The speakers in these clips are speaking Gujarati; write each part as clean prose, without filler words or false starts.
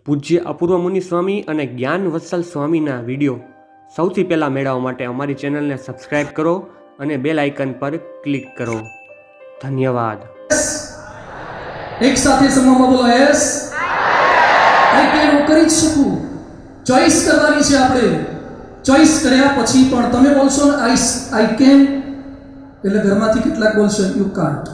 પૂજ્ય અપૂર્વ મુનિ સ્વામી અને જ્ઞાન વત્સલ સ્વામીના વિડીયો સૌથી પહેલાં મેળવવા માટે અમારી ચેનલને સબસ્ક્રાઈબ કરો અને બેલ આઇકન પર ક્લિક કરો. ધન્યવાદ. એક સાથે સમૂહમાં બોલો એસ. આઈ કેન હું કરી જ શકું. ચોઈસ કરવાની છે આપણે. ચોઈસ કર્યા પછી પણ તમે બોલશો ને આઈ કેન, એટલે ઘરમાંથી કેટલાક બોલશે યુ કાન્ટ.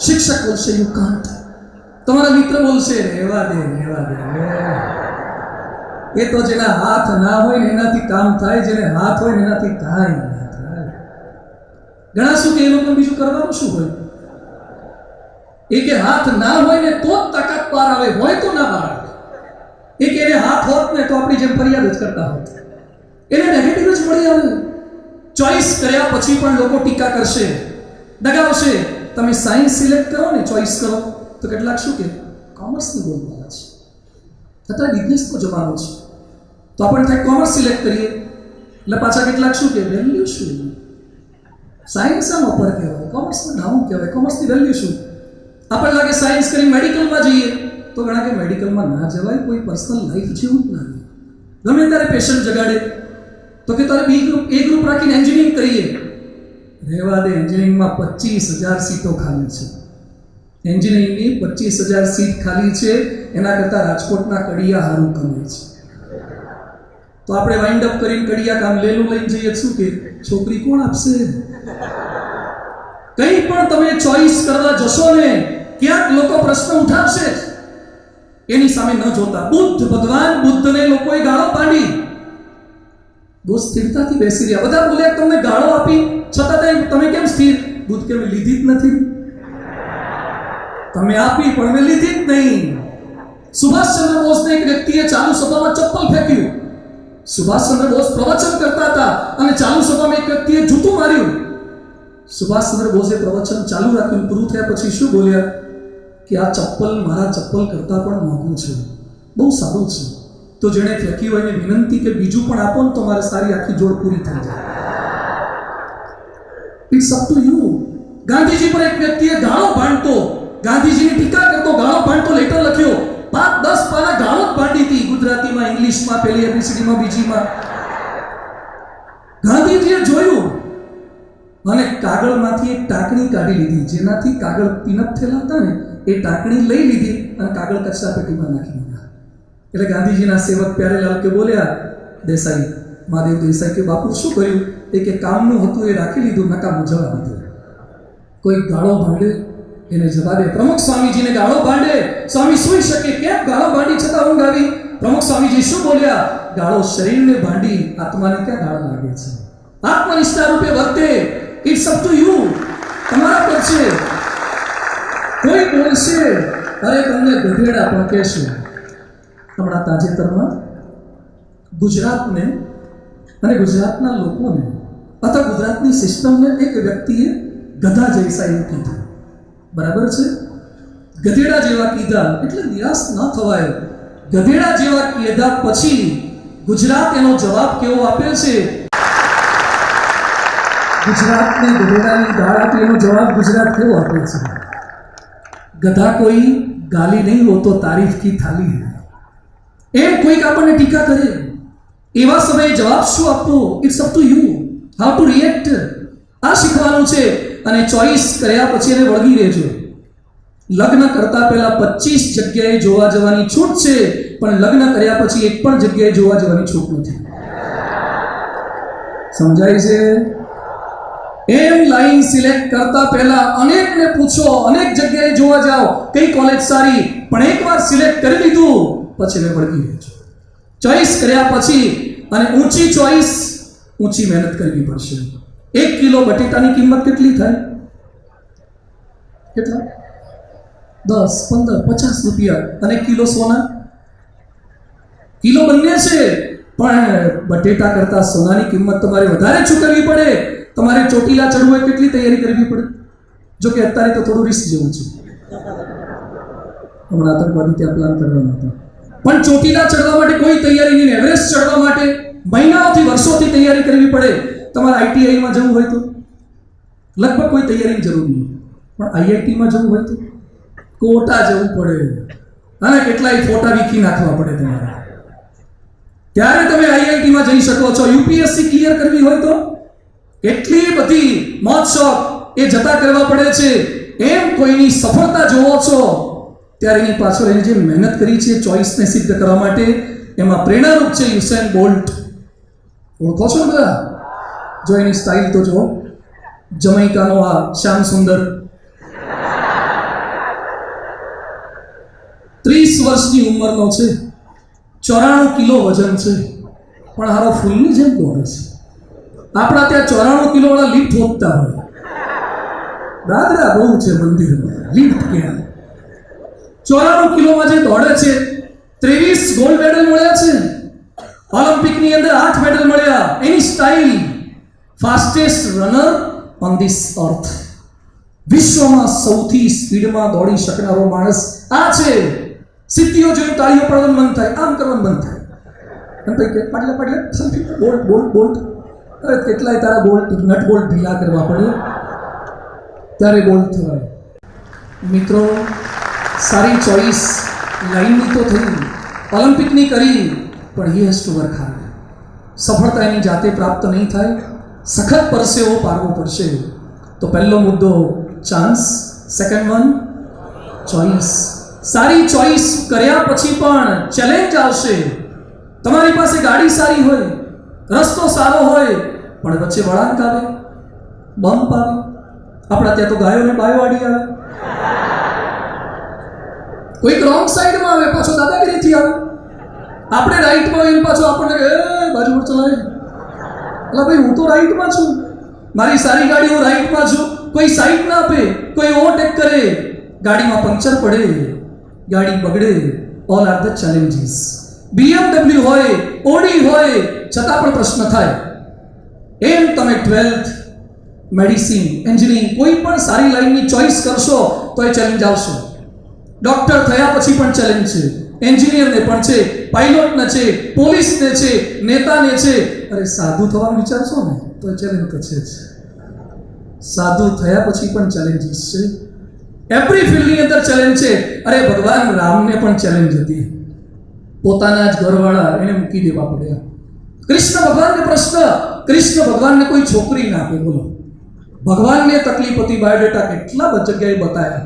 શિક્ષક બોલશે યુ કાન્ટ. તમારા મિત્ર બોલશે રહેવા દે. એ તો જેના હાથ ના હોય ને એનાથી કામ થાય, જેને હાથ હોય ને એનાથી કાંઈ ના થાય. ઘણા શું કે એ લોકો બીજું કરવાનું શું હોય? એ કે હાથ ના હોય ને તો જ તાકાત બહાર આવે, હોય તો ના બહાર આવે. એ કે એને હાથ હોત ને તો આપણી જેમ ફરિયાદ જ કરતા હોત. એને નેગેટિવ જ મળી આવે. ચોઈસ કર્યા પછી પણ લોકો ટીકા કરશે, દગાવશે. તમે સાયન્સ સિલેક્ટ કરો ને, ચોઈસ કરો તો કેટલાક શું કે કોમર્સની બોલવાના છે, અત્યારે બિઝનેસનો જમાનો છે તો આપણે થાય કોમર્સ સિલેક્ટ કરીએ એટલે પાછા કેટલાક શું કે વેલ્યુ શું, સાયન્સ આમ ઉપર કહેવાય, કોમર્સનું ડાઉન કહેવાય, કોમર્સની વેલ્યુ શું. આપણને લાગે સાયન્સ કરી મેડિકલમાં જઈએ તો ઘણા કે મેડિકલમાં ના જવાય, કોઈ પર્સનલ લાઈફ જેવું જ ના. ગમે ત્યારે પેશન્ટ જગાડે તો કે તારે બી ગ્રુપ એ ગ્રુપ રાખીને એન્જિનિયરિંગ કરીએ. રહેવા દે, એન્જિનિયરિંગમાં 25,000 સીટો ખાલી છે. એન્જિનિયરિંગની 25,000 સીટ ખાલી છે, એના કરતાં રાજકોટના કડિયા હારું કમાય છે. તો આપણે વાઇન્ડ અપ કરીને કડિયા કામ લેલું લઈને જઈએ શું કે છોકરી કોણ આપશે? કંઈ પણ તમે ચોઈસ કરવા જશો ને ક્યાંક લોકો પ્રશ્ન ઉઠાવશે. એની સામે ન જોતા. ભગવાન બુદ્ધને લોકોએ ગાળો પાડી, બહુ સ્થિરતાથી બેસી રહ્યા. બધા બોલ્યા તમને ગાળો આપી છતાં તમે કેમ સ્થિર? બુદ્ધ કે મેં લીધી જ નથી. તમે આપી પણ મેં લીધી જ નહીં. સુભાષચંદ્ર બોઝને એક વ્યક્તિએ ચાલુ સભામાં ચપ્પલ ફેંક્યું. સુભાષચંદ્ર બોઝ પ્રવચન કરતા હતા અને ચાલુ સભામાં એક વ્યક્તિએ જૂતું માર્યું. સુભાષચંદ્ર બોઝે પ્રવચન ચાલુ રાખ્યું. પૂરું થયા પછી શું બોલ્યા કે આ ચપ્પલ મારા ચપ્પલ કરતાં પણ મોંઘું છે, બહુ સારું છે. તો જેણે ફેંક્યું હોય એને વિનંતી કે બીજું પણ આપો ને તો મારે સારી આખી જોડ પૂરી થઈ જાય. It's up to you. Gandhiji પર એક વ્યક્તિએ ગાળો ભાંડતો, ગાંધીજીની ટીકા કરતો, ગાળો ભાંડતો લેટર લખ્યો. 5-10 પાના ગાળો જ ભાંડી હતી, ગુજરાતીમાં, ઇંગ્લિશમાં, પહેલી એબીસીડીમાં, બીજીમાં. ગાંધીજીએ જોયું અને કાગળમાંથી એક ટાંકણી કાઢી લીધી, જેનાથી કાગળ પીનઅપ થયેલા હતા ને એ ટાંકણી લઈ લીધી અને કાગળ કચરા પેટીમાં નાખી દીધા. એટલે ગાંધીજીના સેવક પ્યારેલાલ કે બોલ્યા, દેસાઈ, મહાદેવ દેસાઈ કે બાપુ શું કર્યું? એ કે કામનું હતું એ રાખી લીધું, નકામું જવા દીધું. કોઈ ગાળો ભાંડે એને જવા દે. પ્રમુખ સ્વામીજીને ગાળો ભાંડે, સ્વામી સુઈ શકે, કેમ ગાળો ભાંડી છતાં ઊંઘ આવી? પ્રમુખ સ્વામીજી શું બોલ્યા? ગાળો શરીરને ભાંડી, આત્માને ક્યાં ગાળો લાગે છે? આત્મનિષ્ઠા રૂપે વર્તે. It's up to you. તમારા પર છે. કોઈ બોલશે અરે તમને ગધેડા પણ કહેશે. હમણાં તાજેતરમાં ગુજરાતને અને ગુજરાતના લોકોને અથવા ગુજરાતની સિસ્ટમને એક વ્યક્તિએ ગધા જૈસા એવું કીધું. બરાબર છે? ગધેડા જેવા કીધા એટલે નિરાશ ન થવાય. ગધેડા જેવા કીધા પછી ગુજરાત એનો જવાબ કેવો આપે છે? ગુજરાતને ગધેડાની ગાળ આપી એનો જવાબ ગુજરાત કેવો આપે છે? ગધા કોઈ ગાલી નહીં હો તો તારીફ કી થાલી હૈ. એમ કોઈક આપણને ટીકા કરે, એવા સમયે જવાબ શું આપવો? It's up to you, how to react. આ શીખવાનું છે. અને ચોઈસ કર્યા પછી એને વળગી રહેજો. લગ્ન કરતા પહેલા 25 જગ્યાએ જોવા જવાની છૂટ છે, પણ લગ્ન કર્યા પછી એક પણ જગ્યાએ જોવા જવાની છૂટ નથી. સમજાય છે? એમ લાઈન સિલેક્ટ કરતા પહેલા અનેકને પૂછો, અનેક જગ્યાએ જોવા જાઓ કઈ કોલેજ સારી, પણ એકવાર સિલેક્ટ કરી લીધું પછી એને વળગી રહેજો. ચોઈસ કર્યા પછી અને ઊંચી ચોઈસ, ઊંચી મહેનત કરવી પડશે. 1 કિલો બટેટાની કિંમત કેટલી થાય? કેટલા? 10, 15, 50 રૂપિયા. અને કિલો સોના? કિલો બંને છે, પણ બટેટા કરતા સોનાની કિંમત તમારે વધારે ચૂકવવી પડે. તમારે ચોટીલા ચડવું હોય કેટલી તૈયારી કરવી પડે? જો કે અત્યારે તો થોડું રિસ્ક જેવું છે. હમણાં આતંકવાદી ત્યાં પ્લાન કરવાના હતા, પણ ચોટીલા ચડવા માટે કોઈ તૈયારી નહીં. એવરેસ્ટ ચડવા માટે મહિનાઓથી વર્ષોથી તૈયારી કરવી પડે. તમારે આઈટીઆઈમાં જવું હોય તો લગભગ કોઈ તૈયારીની જરૂર નહીં, પણ આઈઆઈટીમાં જવું હોય તો કોટા જવું પડે. અને કેટલાય ફોટા વીખી નાખવા પડે તમારે. ત્યારે તમે આઈઆઈટીમાં જઈ શકો છો. યુપીએસસી ક્લિયર કરવી હોય તો કેટલી બધી મોજ શોખ એ જતા કરવા પડે છે. એમ કોઈની સફળતા જોવો છો ત્યારે એની પાછળ એની જે મહેનત કરી છે ચોઈસને સિદ્ધ કરવા માટે, એમાં પ્રેરણારૂપ છે યુસેન બોલ્ટ. ઓળખો છો ને બધા? જો એની સ્ટાઇલ તો જો, જમૈકાનો આ શ્યામ સુંદર 30 વર્ષની ઉંમરનો છે, 94 કિલો વજન છે, પણ હારો ફૂલની જેમ દોડે છે. આપણા ત્યાં 94 કિલો વાળા લિફ્ટ હોતતા હોય, દાદરા બહુ છે મંદિરમાં, લિફ્ટ ક્યાં? 94 કિલોમાં જે દોડે છે, 23 ગોલ્ડ મેડલ મળ્યા છે, ઓલિમ્પિકની અંદર 8 મેડલ મળ્યા. એની style, fastest runner on this earth, વિશ્વમાં સૌથી સ્પીડમાં દોડી શકનારો માણસ આ છે. સિદ્ધિઓ જોઈને તાળીઓ પાડવાનું મન થાય, આમ કરવાનું મન થાય. અને પછી કે પાડલે બોલ્ટ બોલ્ટ બોલ્ટ, અરે કેટલાય તારા બોલ્ટ નટ બોલ્ટ ઢીલા કરવા પડે ત્યારે બોલ્ટ થવાય. મિત્રો, સારી ચોઈસ લાઈનની તો થઈ, ઓલિમ્પિકની કરી, પણ he has to work hard. સફળતા એની જાતે પ્રાપ્ત નહીં થાય, સખત પરસેવો પાડવો પડશે. તો પહેલો મુદ્દો ચાન્સ, સેકન્ડ વન ચોઈસ. સારી ચોઈસ કર્યા પછી પણ ચેલેન્જ આવશે. તમારી પાસે ગાડી સારી હોય, રસ્તો સારો હોય, પણ વચ્ચે વળાંક આવે, બમ્પ આવે. આપણા ત્યાં તો ગાયોને બાયોવાડી આવે, કોઈક રોંગ સાઈડમાં આવે, પાછો દાદાગીરીથી આવે. આપણે રાઈટમાં હોય પાછો આપણને બાજુ પર ચલાવે. એટલે ભાઈ હું તો રાઈટમાં છું, મારી સારી ગાડી, હું રાઈટમાં છું. કોઈ સાઈડ ના આપે, કોઈ ઓવરટેક કરે, ગાડીમાં પંક્ચર પડે, ગાડી બગડે. All are the challenges. BMW હોય, ઓડી હોય, છતાં પણ પ્રશ્ન થાય. એમ તમે 12th, મેડિસિન, એન્જિનિયરિંગ, કોઈ પણ સારી લાઈનની ચોઈસ કરશો તો એ ચેલેન્જ આવશે. ડોક્ટર થયા પછી પણ ચેલેન્જ છે, એન્જિનિયરને પણ છે, પાયલોટને છે, પોલીસને છે, નેતાને છે. અરે સાધુ થવાનું વિચારશો ને તો ચેલેન્જ તો છે જ. સાધુ થયા પછી પણ ચેલેન્જીસ છે. એવરી ફિલ્ડની અંદર ચેલેન્જ છે. અરે ભગવાન રામને પણ ચેલેન્જ હતી, પોતાના જ ઘરવાળા એને મૂકી દેવા પડ્યા. કૃષ્ણ ભગવાનને પ્રશ્ન, કૃષ્ણ ભગવાનને કોઈ છોકરી ના આપે, બોલો. ભગવાનને તકલીફ હતી, બાયોડેટા કેટલા જગ્યાએ બતાવ્યા.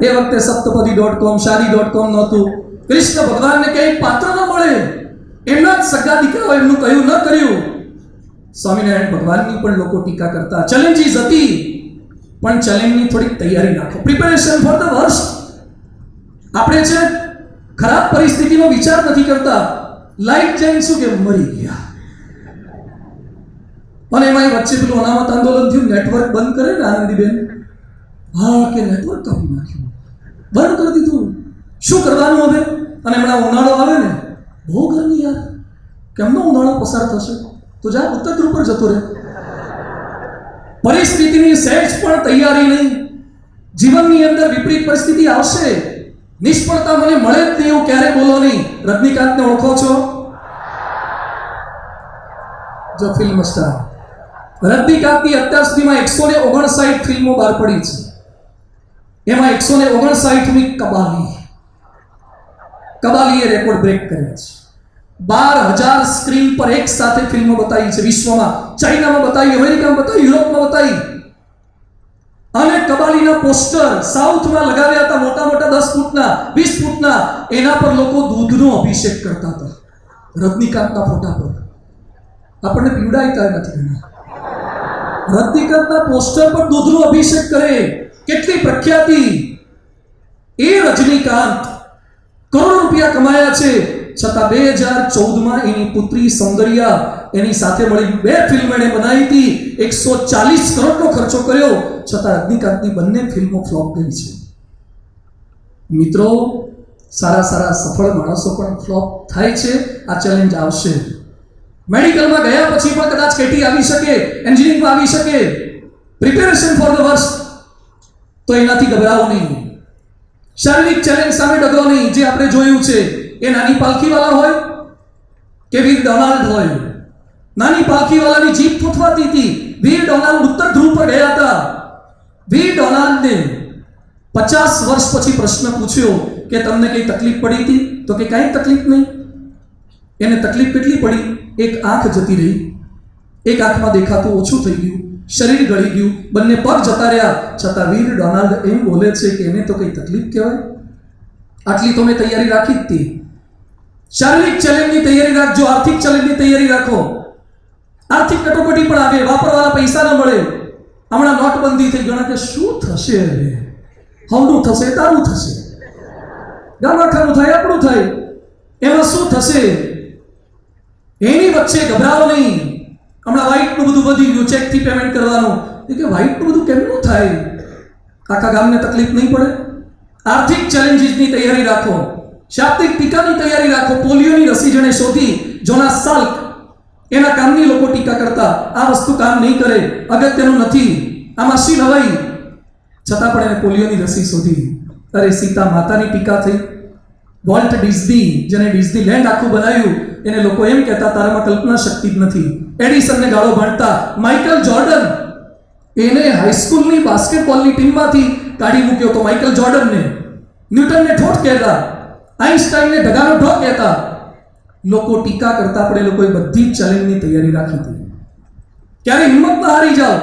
એ વખતે સપ્તપદી.com, શાદી.com નહોતું. કૃષ્ણ ભગવાનને કંઈ પાત્ર ન મળે, એમના જ સગા દીકરાઓ એમનું કહ્યું ન કર્યું. સ્વામિનારાયણ ભગવાનની પણ લોકો ટીકા કરતા. ચેલેન્જીસ હતી, પણ ચેલેન્જની થોડીક તૈયારી રાખો. Preparation for the worst. આપણે છે ખરાબ પરિસ્થિતિનો વિચાર નથી કરતા. લાઈટ જઈને શું કે મરી ગયા, અને એમાં વચ્ચે પેલું અનામત આંદોલન થયું, નેટવર્ક બંધ કરે ને આનંદીબેન, હા કે નેટવર્ક કાપી નાખ્યું, બંધ કરી દીધું. શું કરવાનું હવે? અને હમણાં ઉનાળો આવે ને, બહુ ગરમી યાર, કેમનો ઉનાળો પસાર થશે? તો જા ઉત્તર ધ્રુવ પર જતો રહે. પરિસ્થિતિની સહેજ પણ તૈયારી નહીં. જીવનની અંદર વિપરીત પરિસ્થિતિ આવશે, નિષ્ફળતા મને મળે જ નહીં એવું ક્યારે બોલો નહીં. રજનીકાંતને ઓળખો છો? જો ફિલ્મ સ્ટાર રજનીકાંતની અત્યાર સુધીમાં 159 ફિલ્મો બહાર પડી છે. એમાં 159મી કબાલીએ રેકોર્ડ બ્રેક કર્યા છે. 12,000 સ્ક્રીન પર એક સાથે ફિલ્મો બતાવી છે વિશ્વમાં. ચાઇનામાં બતાવી, અમેરિકામાં બતાવી, યુરોપમાં બતાવી. અને કબાલીના પોસ્ટર સાઉથમાં લગાવ્યા હતા, મોટા મોટા 10 ફૂટના, 20 ફૂટના. એના પર લોકો દૂધનો અભિષેક કરતા હતા, રજનીકાંતના ફોટા પર. આપણને પીવડાવતા નથી. રજનીકાંતના પોસ્ટર પર દૂધનો અભિષેક કરે, કેટલી પ્રખ્યાતિ. એ રજનીકાંત કરોડ રૂપિયા કમાયા છે, છતાં 2014માં એની પુત્રી સૌંદર્યા એની સાથે મળી 2 ફિલ્મ એણે બનાવી હતી. 140 કરોડનો ખર્ચો કર્યો, છતાં રજનીકાંતની બંને ફિલ્મો ફ્લોપ ગઈ છે. મિત્રો, સારા સારા સફળ માણસો પણ ફ્લોપ થાય છે. આ ચેલેન્જ આવશે. મેડિકલમાં ગયા પછી પણ કદાચ કેટી આવી શકે, એન્જિનિયરિંગમાં આવી શકે. Preparation for the worst. તો એનાથી ગભરાવો નહીં. શારીરિક ચેલેન્જ સામે ડગો નહીં. જે આપણે જોયું છે એ નાની પાલખીવાળા હોય કે વીર ડોનાલ્ડ હોય. નાની પાલખીવાળાની જીભ ફૂટવાતી હતી. વીર ડોનાલ્ડ ઉત્તર ધ્રુવ પર ગયા હતા. વીર ડોનાલ્ડને 50 વર્ષ પછી પ્રશ્ન પૂછ્યો કે તમને કઈ તકલીફ પડી હતી? તો કે કાંઈ તકલીફ નહીં. એને તકલીફ કેટલી પડી? એક આંખ જતી રહી, એક આંખમાં દેખાતું ઓછું થઈ ગયું, શરીર ગળી ગયું, બંને પગ જતા રહ્યા. છતાં વીર ડોનાલ્ડ એમ બોલે છે કે એને તો કઈ તકલીફ કહેવાય? આટલી તો મેં તૈયારી રાખી જ હતી. શારીરિક ચેલેન્જની તૈયારી રાખજો, આર્થિક ચેલેન્જની તૈયારી રાખો. આર્થિક કટોકટી પણ આવે, વાપરવાના પૈસા ન મળે. હમણાં નોટબંધી થઈ ગયો કે શું થશે? હવનું થશે, તારું થશે, ગામડાખાનું થાય, આપણું થાય, એમાં શું થશે? એની વચ્ચે ગભરાવો નહીં. હમણાં વ્હાઇટનું બધું વધી ગયું, ચેકથી પેમેન્ટ કરવાનું. એ કે વ્હાઇટનું બધું કેમનું થાય? આખા ગામને તકલીફ નહીં પડે? આર્થિક ચેલેન્જીસની તૈયારી રાખો, શાબ્દિક ટીકાની તૈયારી રાખો. પોલિયોની રસી જેણે શોધી, જોનાસ સાલ્ક, એના કામની લોકો ટીકા કરતા. આ વસ્તુ કામ નહીં કરે, અગત્યનું નથી, આમાં શી નવાઈ? છતાં પણ એને પોલિયોની રસી શોધી. અરે સીતા માતાની ટીકા થઈ. વોલ્ટ ડિઝની, જેને ડિઝનીલેન્ડ આખું બનાવ્યું, એને લોકો એમ કહેતા તારામાં કલ્પના શક્તિ જ નથી. એડિસનને ગાળો ભાંડતા. માઇકલ જોર્ડન, એને હાઈસ્કૂલની બાસ્કેટબોલની ટીમમાંથી કાઢી મૂક્યો તો માઇકલ જોર્ડનને. ન્યૂટનને ઠોઠ કહેતા, આઈન્સ્ટાઈનને ઢગાનો ઢોક કહેતા. લોકો ટીકા કરતા, આપણે લોકોએ બધી જ ચેલેન્જની તૈયારી રાખી હતી. ક્યારે હિંમત ના હારી જાઓ,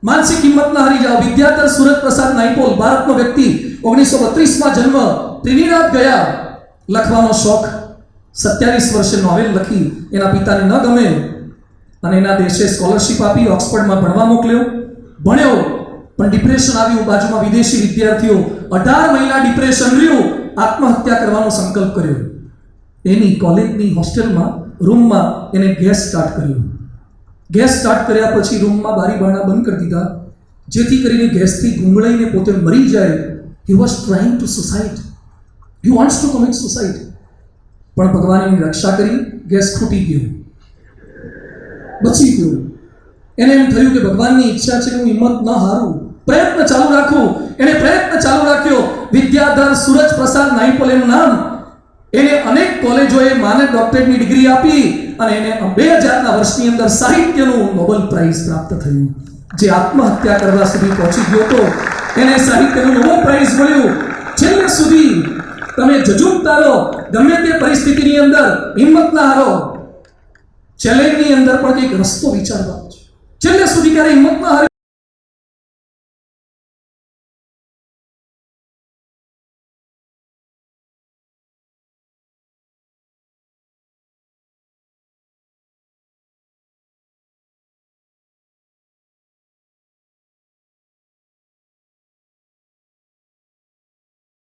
માનસિક હિંમત ના હારી જાઓ. વિદ્યાધર સૂરજ પ્રસાદ નાયપોલ, ભારતનો વ્યક્તિ, 1932માં જન્મ, ત્રિનિદાદ ગયા. લખવાનો શોખ, 27 વર્ષે નોવેલ લખી. એના પિતાને ન ગમે અને એના દેશે સ્કોલરશિપ આપી, ઓક્સફર્ડમાં ભણવા મોકલ્યો. ભણ્યો પણ ડિપ્રેશન આવ્યું. બાજુમાં વિદેશી વિદ્યાર્થીઓ, 18 મહિના ડિપ્રેશન રહ્યું. આત્મહત્યા કરવાનો સંકલ્પ કર્યો. એની કોલેજની હોસ્ટેલમાં રૂમમાં એને ગેસ સ્ટાર્ટ કર્યો. ગેસ સ્ટાર્ટ કર્યા પછી રૂમમાં બારી બારણા બંધ કરી દીધા, જેથી કરીને ગેસથી ગુંગળાઈને પોતે મરી જાય. He was trying to suicide, he wants to commit suicide. પણ ભગવાને એની રક્ષા કરી, ગેસ ખૂટી ગયો, બચી ગયો. એને એમ થયું કે ભગવાનની ઈચ્છા છે કે હું હિંમત ન હારું, પ્રયત્ન ચાલુ રાખું. એને પ્રયત્ન ચાલુ રાખ્યો. વિદ્યાધર સૂરજ પ્રસાદ નાયપોલ એનું નામ. એને અનેક કોલેજોએ માનદ ડોક્ટરેટની ડિગ્રી આપી અને એને 2000ના વર્ષની અંદર સાહિત્યનું નોબેલ પ્રાઇઝ પ્રાપ્ત થયું. જે આત્મહત્યા કરવા સુધી પહોંચી ગયો હતો, એને સાહિત્યનું નોબેલ પ્રાઇઝ મળ્યું. છેલ્લે સુધી તમે જજુમતા રહો, ગમે તે પરિસ્થિતિની અંદર હિંમત ના હારો. ચેલેન્જની અંદર પણ કંઈક રસ્તો વિચારવાનો છે. છેલ્લે સુધી ક્યારે હિંમત ના હારી.